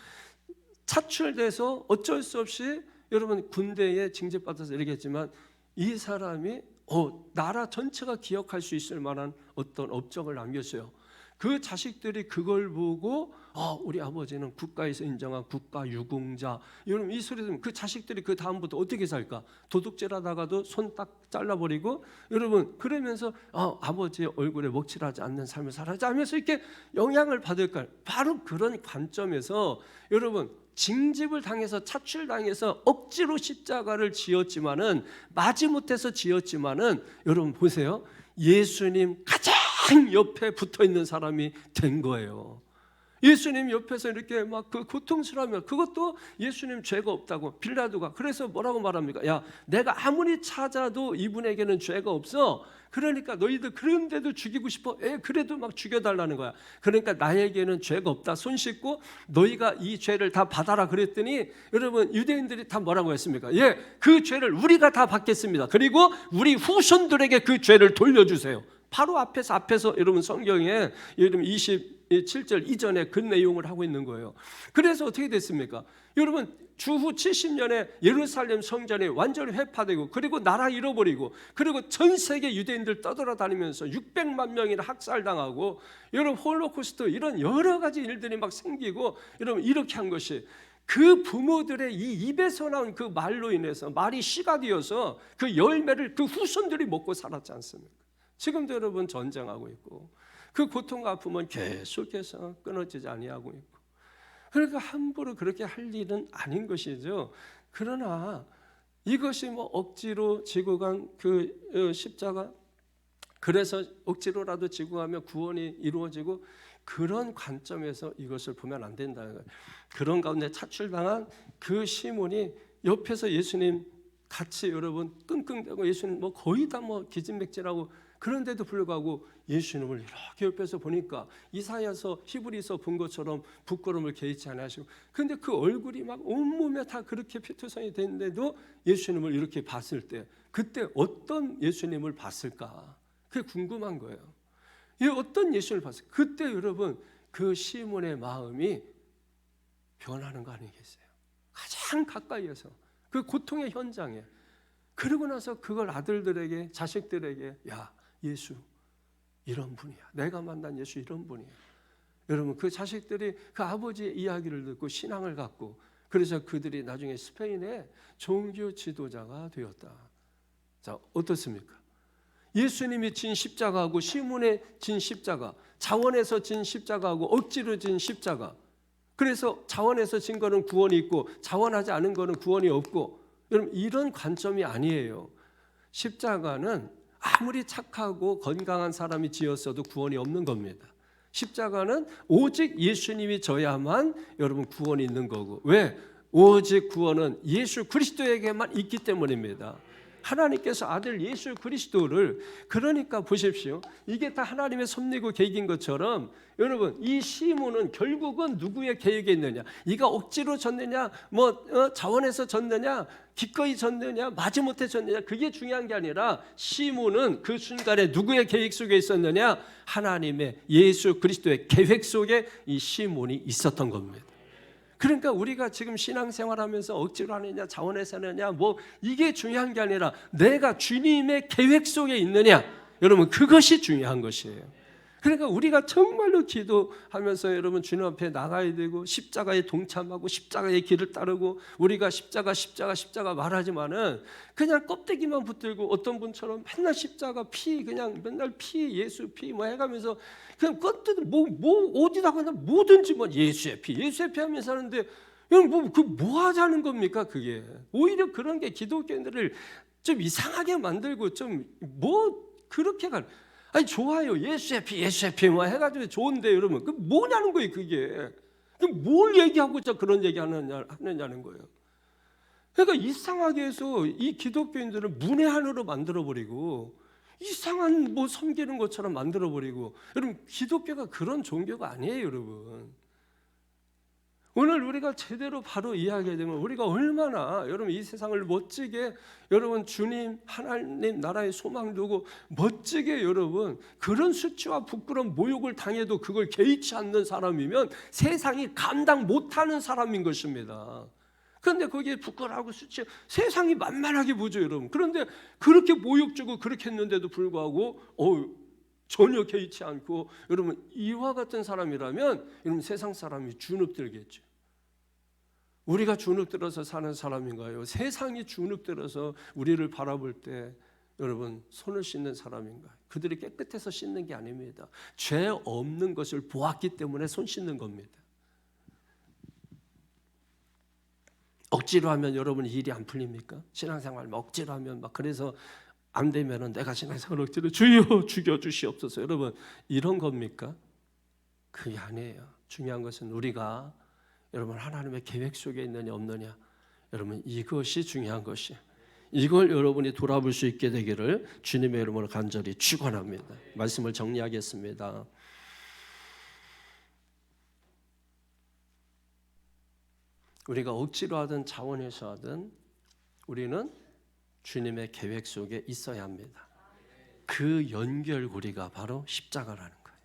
차출돼서 어쩔 수 없이 여러분 군대에 징집받아서 이렇게 했지만 이 사람이 나라 전체가 기억할 수 있을 만한 어떤 업적을 남겼어요. 그 자식들이 그걸 보고 우리 아버지는 국가에서 인정한 국가 유공자. 여러분 이 소리 들으면 그 자식들이 그 다음부터 어떻게 살까? 도둑질하다가도 손 딱 잘라버리고 여러분 그러면서 아버지의 얼굴에 먹칠하지 않는 삶을 살아야지 하면서 이렇게 영향을 받을까요? 바로 그런 관점에서 여러분 징집을 당해서 차출당해서 억지로 십자가를 지었지만은 마지못해서 지었지만은 여러분 보세요. 예수님 가장 옆에 붙어 있는 사람이 된 거예요. 예수님 옆에서 이렇게 막 그 고통스러우면 그것도 예수님 죄가 없다고 빌라도가 그래서 뭐라고 말합니까? 야, 내가 아무리 찾아도 이분에게는 죄가 없어. 그러니까 너희들 그런데도 죽이고 싶어? 그래도 막 죽여달라는 거야. 그러니까 나에게는 죄가 없다. 손 씻고 너희가 이 죄를 다 받아라 그랬더니 여러분 유대인들이 다 뭐라고 했습니까? 그 죄를 우리가 다 받겠습니다. 그리고 우리 후손들에게 그 죄를 돌려주세요. 바로 앞에서 여러분 성경에 여러분 27절 이전에 그 내용을 하고 있는 거예요. 그래서 어떻게 됐습니까? 여러분 주후 70년에 예루살렘 성전이 완전히 회파되고, 그리고 나라 잃어버리고, 그리고 전 세계 유대인들 떠돌아다니면서 600만 명이나 학살당하고, 여러분 홀로코스트 이런 여러 가지 일들이 막 생기고, 여러분 이렇게 한 것이 그 부모들의 이 입에서 나온 그 말로 인해서, 말이 씨가 되어서 그 열매를 그 후손들이 먹고 살았지 않습니까? 지금도 여러분 전쟁하고 있고, 그 고통과 아픔은 계속해서 끊어지지 아니하고 있고, 그러니까 함부로 그렇게 할 일은 아닌 것이죠. 그러나 이것이 뭐 억지로 지고 간 그 십자가, 그래서 억지로라도 지고 가면 구원이 이루어지고, 그런 관점에서 이것을 보면 안 된다는 거예요. 그런 가운데 차출당한 그 시몬이 옆에서 예수님 같이 여러분 끙끙대고, 예수님 뭐 거의 다 뭐 기진맥진하고, 그런데도 불구하고 예수님을 이렇게 옆에서 보니까 이사야서 히브리서 본 것처럼 부끄러움을 개의치 않으시고, 근데 그 얼굴이 막 온몸에 다 그렇게 피투성이 됐는데도 예수님을 이렇게 봤을 때, 그때 어떤 예수님을 봤을까? 그게 궁금한 거예요. 이 어떤 예수님을 봤을까? 그때 여러분 그 시몬의 마음이 변하는 거 아니겠어요? 가장 가까이에서 그 고통의 현장에, 그러고 나서 그걸 아들들에게, 자식들에게, 야, 예수 이런 분이야, 내가 만난 예수 이런 분이야. 여러분 그 자식들이 그 아버지의 이야기를 듣고 신앙을 갖고, 그래서 그들이 나중에 스페인의 종교 지도자가 되었다. 자, 어떻습니까? 예수님이 진 십자가하고 시몬의 진 십자가, 자원에서 진 십자가하고 억지로 진 십자가, 그래서 자원에서 진 거는 구원이 있고 자원하지 않은 거는 구원이 없고, 여러분 이런 관점이 아니에요. 십자가는 아무리 착하고 건강한 사람이 지었어도 구원이 없는 겁니다. 십자가는 오직 예수님이 져야만 여러분 구원이 있는 거고, 왜? 오직 구원은 예수 그리스도에게만 있기 때문입니다. 하나님께서 아들 예수 그리스도를, 그러니까 보십시오, 이게 다 하나님의 섭리고 계획인 것처럼, 여러분 이 시몬은 결국은 누구의 계획에 있느냐, 이가 억지로 졌느냐, 자원해서 졌느냐, 기꺼이 졌느냐, 마지못해 졌느냐, 그게 중요한 게 아니라 시몬은 그 순간에 누구의 계획 속에 있었느냐, 하나님의 예수 그리스도의 계획 속에 이 시몬이 있었던 겁니다. 그러니까 우리가 지금 신앙생활하면서 억지로 하느냐, 자원해서 하느냐, 뭐 이게 중요한 게 아니라 내가 주님의 계획 속에 있느냐, 여러분 그것이 중요한 것이에요. 그러니까 우리가 정말로 기도하면서 여러분 주님 앞에 나가야 되고, 십자가에 동참하고 십자가의 길을 따르고, 우리가 십자가 말하지만은 그냥 껍데기만 붙들고, 어떤 분처럼 맨날 십자가 피, 그냥 맨날 피, 예수 피 뭐 해가면서 그냥 껍데기 뭐 어디다가 그냥 뭐든지 뭐 예수의 피 하면서 하는데, 여러분 뭐 하자는 겁니까? 그게 오히려 그런 게 기독교인들을 좀 이상하게 만들고, 좀 뭐 그렇게 아니 좋아요, 예수의 피 뭐 해가지고 좋은데, 여러분 그 뭐냐는 거예요. 그게 뭘 얘기하고자 그런 얘기 하느냐는 거예요. 그러니까 이상하게 해서 이 기독교인들을 문외한으로 만들어버리고, 이상한 뭐 섬기는 것처럼 만들어버리고, 여러분 기독교가 그런 종교가 아니에요. 여러분 오늘 우리가 제대로 바로 이해하게 되면, 우리가 얼마나 여러분 이 세상을 멋지게, 여러분 주님 하나님 나라의 소망 두고 멋지게, 여러분 그런 수치와 부끄러운 모욕을 당해도 그걸 개의치 않는 사람이면 세상이 감당 못하는 사람인 것입니다. 그런데 거기에 부끄러워하고 수치, 세상이 만만하게 보죠, 여러분. 그런데 그렇게 모욕 주고 그렇게 했는데도 불구하고 전혀 개의치 않고, 여러분 이와 같은 사람이라면 여러분 세상 사람이 주눅들겠죠. 우리가 주눅들어서 사는 사람인가요? 세상이 주눅들어서 우리를 바라볼 때 여러분 손을 씻는 사람인가요? 그들이 깨끗해서 씻는 게 아닙니다. 죄 없는 것을 보았기 때문에 손 씻는 겁니다. 억지로 하면 여러분 일이 안 풀립니까? 신앙생활 억지로 하면 막, 그래서 안 되면은 내가 신앙생활 억지로 주여 죽여주시옵소서, 여러분 이런 겁니까? 그게 아니에요. 중요한 것은 우리가 여러분 하나님의 계획 속에 있느냐 없느냐, 여러분 이것이 중요한 것이에요. 이걸 여러분이 돌아볼 수 있게 되기를 주님의 이름으로 간절히 축원합니다. 말씀을 정리하겠습니다. 우리가 억지로 하든 자원해서 하든 우리는 주님의 계획 속에 있어야 합니다. 그 연결고리가 바로 십자가라는 거예요.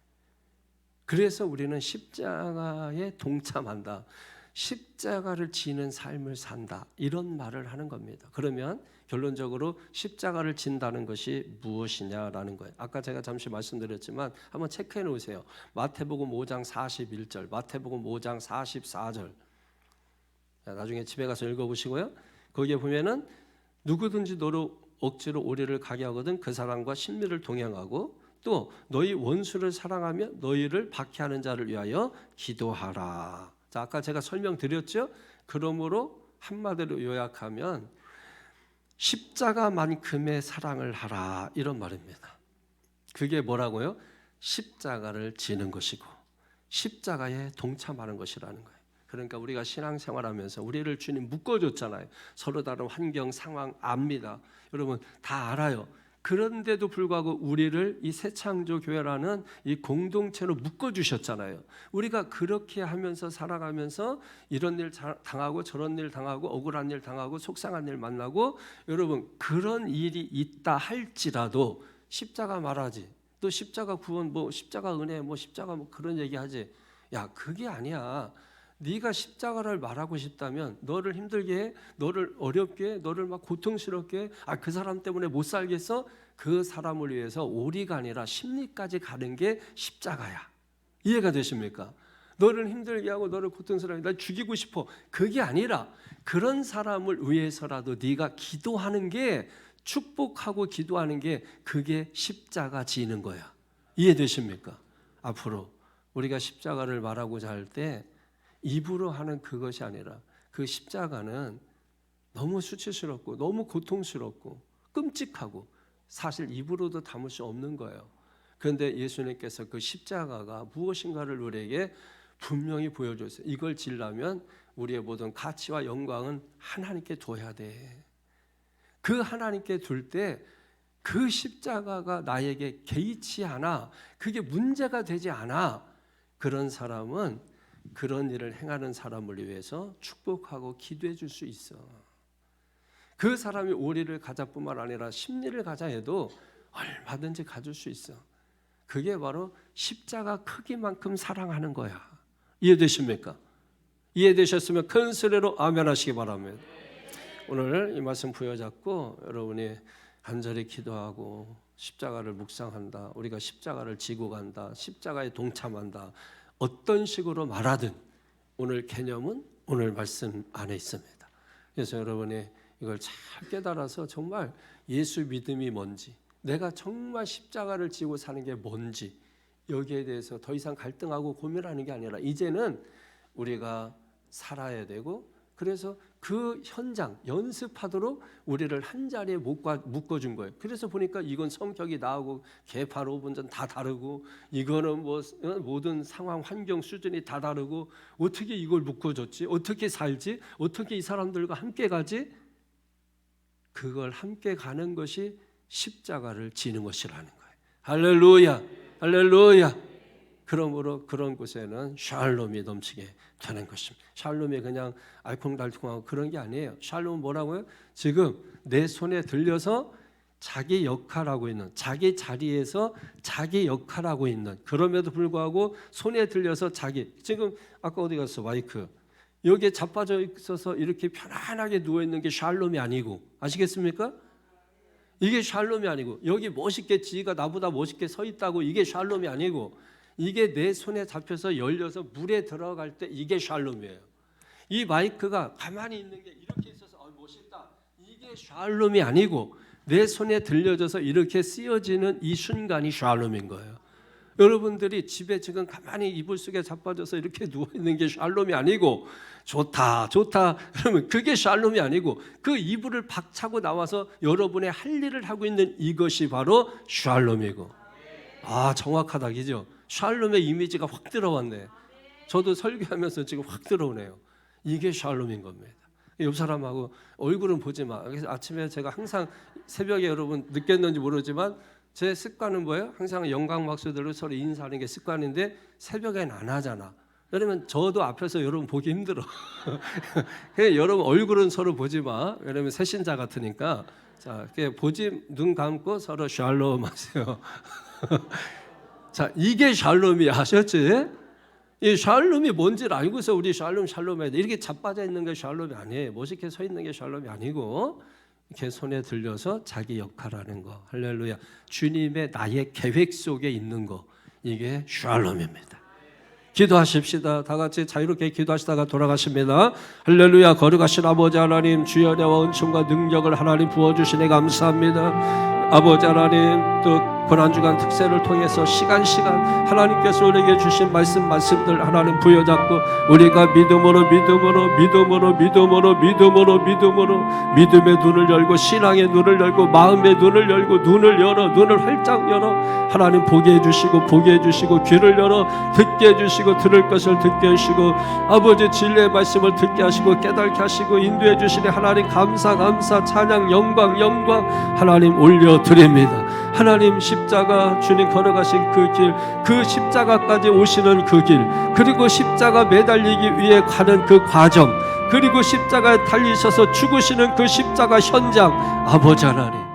그래서 우리는 십자가에 동참한다. 십자가를 지는 삶을 산다. 이런 말을 하는 겁니다. 그러면 결론적으로 십자가를 진다는 것이 무엇이냐라는 거예요. 아까 제가 잠시 말씀드렸지만 한번 체크해 놓으세요. 마태복음 5장 41절, 마태복음 5장 44절. 나중에 집에 가서 읽어보시고요. 거기에 보면은 누구든지 너를 억지로 오리를 가게 하거든 그 사람과 신미를 동행하고 또 너희 원수를 사랑하며 너희를 박해하는 자를 위하여 기도하라. 자, 아까 제가 설명드렸죠. 그러므로 한마디로 요약하면 십자가만큼의 사랑을 하라 이런 말입니다. 그게 뭐라고요? 십자가를 지는 것이고 십자가에 동참하는 것이라는 거예요. 그러니까 우리가 신앙생활하면서 우리를 주님 묶어줬잖아요. 서로 다른 환경, 상황 압니다. 여러분 다 알아요. 그런데도 불구하고 우리를 이 새창조교회라는 이 공동체로 묶어주셨잖아요. 우리가 그렇게 하면서 살아가면서 이런 일 당하고 저런 일 당하고 억울한 일 당하고 속상한 일 만나고 여러분 그런 일이 있다 할지라도 십자가 말하지. 또 십자가 구원 뭐 십자가 은혜 뭐 십자가 뭐 그런 얘기하지. 야 그게 아니야. 네가 십자가를 말하고 싶다면 너를 힘들게 해, 너를 어렵게 해, 너를 막 고통스럽게 해. 그 사람 때문에 못 살겠어? 그 사람을 위해서 오리가 아니라 십리까지 가는 게 십자가야. 이해가 되십니까? 너를 힘들게 하고 너를 고통스럽게 나 죽이고 싶어. 그게 아니라 그런 사람을 위해서라도 네가 기도하는 게 축복하고 기도하는 게 그게 십자가 지는 거야. 이해되십니까? 앞으로 우리가 십자가를 말하고자 할 때 입으로 하는 그것이 아니라 그 십자가는 너무 수치스럽고 너무 고통스럽고 끔찍하고 사실 입으로도 담을 수 없는 거예요. 그런데 예수님께서 그 십자가가 무엇인가를 우리에게 분명히 보여줬어요. 이걸 지려면 우리의 모든 가치와 영광은 하나님께 둬야 돼. 그 하나님께 둘 때 그 십자가가 나에게 개의치 않아. 그게 문제가 되지 않아. 그런 사람은 그런 일을 행하는 사람을 위해서 축복하고 기도해 줄 수 있어. 그 사람이 오리를 가자뿐만 아니라 십리를 가자 해도 얼마든지 가질 수 있어. 그게 바로 십자가 크기만큼 사랑하는 거야. 이해되십니까? 이해되셨으면 큰 소리로 아멘 하시기 바랍니다. 오늘 이 말씀 부여잡고 여러분이 간절히 기도하고 십자가를 묵상한다. 우리가 십자가를 지고 간다. 십자가에 동참한다. 어떤 식으로 말하든 오늘 개념은 오늘 말씀 안에 있습니다. 그래서 여러분이 이걸 잘 깨달아서 정말 예수 믿음이 뭔지, 내가 정말 십자가를 지고 사는 게 뭔지 여기에 대해서 더 이상 갈등하고 고민하는 게 아니라 이제는 우리가 살아야 되고 그래서 그 현장 연습하도록 우리를 한 자리에 묶어준 거예요. 그래서 보니까 이건 성격이 나하고 개파 로분전 다 다르고 이거는 뭐 모든 상황 환경 수준이 다 다르고 어떻게 이걸 묶어줬지? 어떻게 살지? 어떻게 이 사람들과 함께 가지? 그걸 함께 가는 것이 십자가를 지는 것이라는 거예요. 할렐루야, 할렐루야. 그러므로 그런 곳에는 샬롬이 넘치게 되는 것입니다. 샬롬이 그냥 알콩달콩하고 그런 게 아니에요. 샬롬은 뭐라고요? 지금 내 손에 들려서 자기 역할하고 있는, 자기 자리에서 자기 역할하고 있는, 그럼에도 불구하고 손에 들려서 자기, 지금 아까 어디 갔어 마이크, 여기에 자빠져 있어서 이렇게 편안하게 누워있는 게 샬롬이 아니고, 아시겠습니까? 이게 샬롬이 아니고, 여기 멋있게 지가 나보다 멋있게 서 있다고 이게 샬롬이 아니고, 이게 내 손에 잡혀서 열려서 물에 들어갈 때 이게 샬롬이에요. 이 마이크가 가만히 있는 게 이렇게 있어서 멋있다. 이게 샬롬이 아니고 내 손에 들려져서 이렇게 쓰여지는 이 순간이 샬롬인 거예요. 여러분들이 집에 지금 가만히 이불 속에 자빠져서 이렇게 누워있는 게 샬롬이 아니고 좋다 좋다 그러면 그게 샬롬이 아니고 그 이불을 박차고 나와서 여러분의 할 일을 하고 있는 이것이 바로 샬롬이고, 정확하다 그죠? 샬롬의 이미지가 확 들어왔네. 저도 설교하면서 지금 확 들어오네요. 이게 샬롬인 겁니다. 옆 사람하고 얼굴은 보지 마. 그래서 아침에 제가 항상 새벽에 여러분 느꼈는지 모르지만 제 습관은 뭐예요? 항상 영광박수들로 서로 인사하는 게 습관인데 새벽엔 안 하잖아. 왜냐면 저도 앞에서 여러분 보기 힘들어. 여러분 얼굴은 서로 보지 마. 왜냐면 새신자 같으니까 자, 보지 눈 감고 서로 샬롬 하세요. 자, 이게 샬롬이 아셨지? 이 샬롬이 뭔지를 알고서 우리 샬롬 해야 돼. 이렇게 자빠져 있는 게 샬롬이 아니에요. 멋있게 서 있는 게 샬롬이 아니고 이렇게 손에 들려서 자기 역할하는 거. 할렐루야. 주님의 나의 계획 속에 있는 거. 이게 샬롬입니다. 기도하십시다. 다 같이 자유롭게 기도하시다가 돌아가십니다. 할렐루야. 거룩하신 아버지 하나님, 주의 은혜와 은총과 능력을 하나님 부어주시니 감사합니다. 아버지 하나님, 또 고난주간 특세를 통해서 시간 하나님께서 우리에게 주신 말씀들 하나님 부여잡고 우리가 믿음의 눈을 열고 신앙의 눈을 열고 마음의 눈을 열고 눈을 활짝 열어 하나님 보게 해주시고 귀를 열어 듣게 해주시고 들을 것을 듣게 해주시고 아버지 진리의 말씀을 듣게 하시고 깨닫게 하시고 인도해 주시니 하나님 감사 찬양 영광 하나님 올려드립니다. 하나님 십자가 주님 걸어가신 그 길, 그 십자가까지 오시는 그 길, 그리고 십자가 매달리기 위해 가는 그 과정, 그리고 십자가에 달리셔서 죽으시는 그 십자가 현장, 아버지 하나님